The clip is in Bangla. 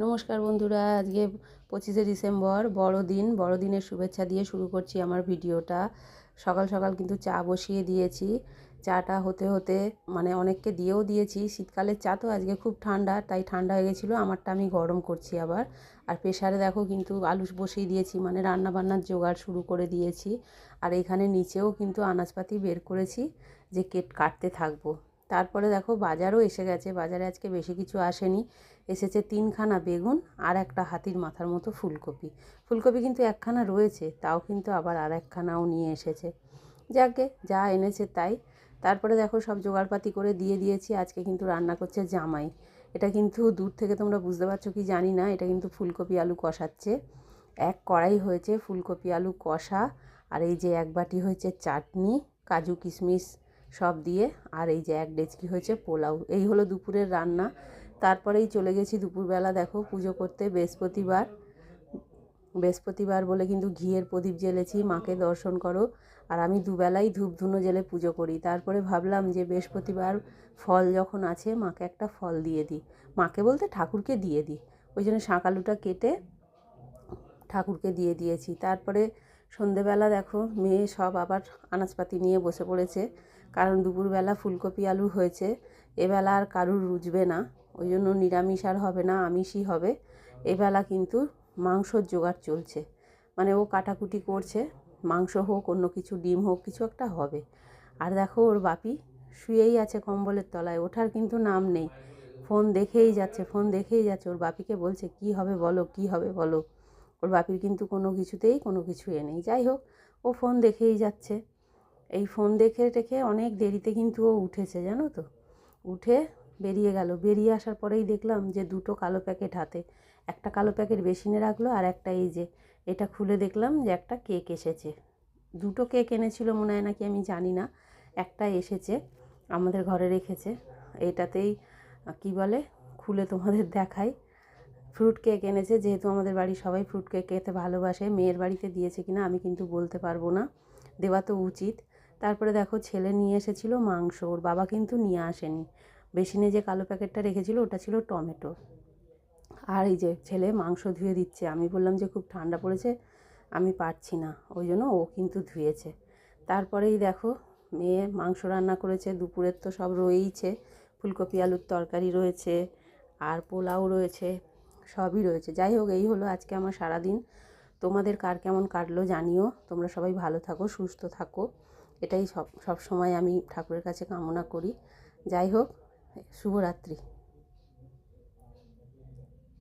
নমস্কার বন্ধুরা, আজকে 25শে ডিসেম্বর বড়দিন। বড়দিনের শুভেচ্ছা দিয়ে শুরু করছি আমার ভিডিওটা। সকাল সকাল কিন্তু চা বসিয়ে দিয়েছি। চাটা হতে হতে মানে অনেককে দিয়েও দিয়েছি। শীতকালের চা তো আজকে খুব ঠান্ডা, তাই ঠান্ডা হয়ে গেছিলো। আমারটা আমি গরম করছি আবার। আর প্রেসারে দেখো কিন্তু আলু বসিয়ে দিয়েছি, মানে রান্না বান্নার জোগাড় শুরু করে দিয়েছি। আর এখানে নিচেও কিন্তু আনাজপাতি বের করেছি যে কাটতে থাকবো। তারপরে দেখো বাজারও এসে গেছে। বাজারে আজকে বেশি কিছু আসেনি, এসেছে 3খানা বেগুন আর একটা হাতির মাথার মতো ফুলকপি। ফুলকপি কিন্তু একখানা রয়েছে, তাও কিন্তু আবার আর একখানাও নিয়ে এসেছে। যাকে যা এনেছে তাই। তারপরে দেখো সব জোগাড়পাতি করে দিয়ে দিয়েছি। আজকে কিন্তু রান্না করছে জামাই। এটা কিন্তু দূর থেকে তোমরা বুঝতে পারছো কি জানি না, এটা কিন্তু ফুলকপি আলু কষাচ্ছে। এক কড়াই হয়েছে ফুলকপি আলু কষা, আর এই যে এক বাটি হয়েছে চাটনি, কাজু কিশমিশ সব দিয়ে, আর এই যে 1 ডেচকি হয়েছে পোলাও। এই হলো দুপুরের রান্না। তারপরেই চলে গেছি দুপুরবেলা দেখো পুজো করতে। বৃহস্পতিবার বলে কিন্তু ঘিয়ের প্রদীপ জ্বেলেছি, মাকে দর্শন করো। আর আমি দুবেলাই ধূপ ধুনো জ্বেলে পুজো করি। তারপরে ভাবলাম যে বৃহস্পতিবার ফল যখন আছে, মাকে একটা ফল দিয়ে দিই। মাকে বলতে ঠাকুরকে দিয়ে দিই। ওই জন্য শাঁক আলুটা কেটে ঠাকুরকে দিয়ে দিয়েছি। তারপরে সন্ধেবেলা দেখো মেয়ে সব আবার আনাজপাতি নিয়ে বসে পড়েছে, কারণ দুপুরবেলা ফুলকপি আলু হয়েছে। এবেলা আর কারুর রুজবে না, ওই জন্য নিরামিষ আর হবে না, আমিষই হবে। এবেলা কিন্তু মাংসর জোগাড় চলছে, মানে ও কাটাকুটি করছে। মাংস হোক, অন্য কিছু, ডিম হোক, কিছু একটা হবে। আর দেখো ওর বাপি শুয়েই আছে কম্বলের তলায়, ওঠার কিন্তু নাম নেই। ফোন দেখেই যাচ্ছে। ওর বাপিকে বলছে কি হবে বলো, কি হবে বলো। ওর বাপির কিন্তু কোনো কিছু নেই। যাই হোক, ও ফোন দেখেই যাচ্ছে। এই ফোন দেখে টেখে অনেক দেরিতে কিন্তু ও উঠেছে, জানো তো। উঠে বেরিয়ে গেল। বেরিয়ে আসার পরেই দেখলাম যে 2টো কালো প্যাকেট হাতে। একটা কালো প্যাকেট বেসিনে রাখলো, আর একটা এই যে এটা খুলে দেখলাম যে একটা কেক এসেছে। 2টো কেক এনেছিল মনে হয়, নাকি আমি জানি না। একটা এসেছে, আমাদের ঘরে রেখেছে। এটাতেই কি বলে, খুলে তোমাদের দেখাই। ফ্রুট কেক এনেছে, যেহেতু আমাদের বাড়ির সবাই ফ্রুট কেক খেতে ভালোবাসে। মেয়ের বাড়িতে দিয়েছে কিনা আমি কিন্তু বলতে পারবো না, দেওয়া তো উচিত। তারপরে দেখো ছেলে নিয়ে এসেছিলো মাংস, ওর বাবা কিন্তু নিয়ে আসেনি। বেসিনে যে কালো প্যাকেটটা রেখেছিল ওটা ছিল টমেটো। আর এই যে ছেলে মাংস ধুয়ে দিচ্ছে। আমি বললাম যে খুব ঠান্ডা পড়েছে, আমি পারছি না, ওই জন্য ও কিন্তু ধুয়েছে। তারপরেই দেখো মেয়ে মাংস রান্না করেছে। দুপুরের তো সব রয়েইছে, ফুলকপি আলুর তরকারি রয়েছে, আর পোলাও রয়েছে, সবই রয়েছে। যাই হোক, এই হলো আজকে আমার সারাদিন। তোমাদের কার কেমন কাটলো জানিও। তোমরা সবাই ভালো থাকো, সুস্থ থাকো, এটাই সব সময় আমি ঠাকুরের কাছে কামনা করি। যাই হোক, শুভরাত্রি।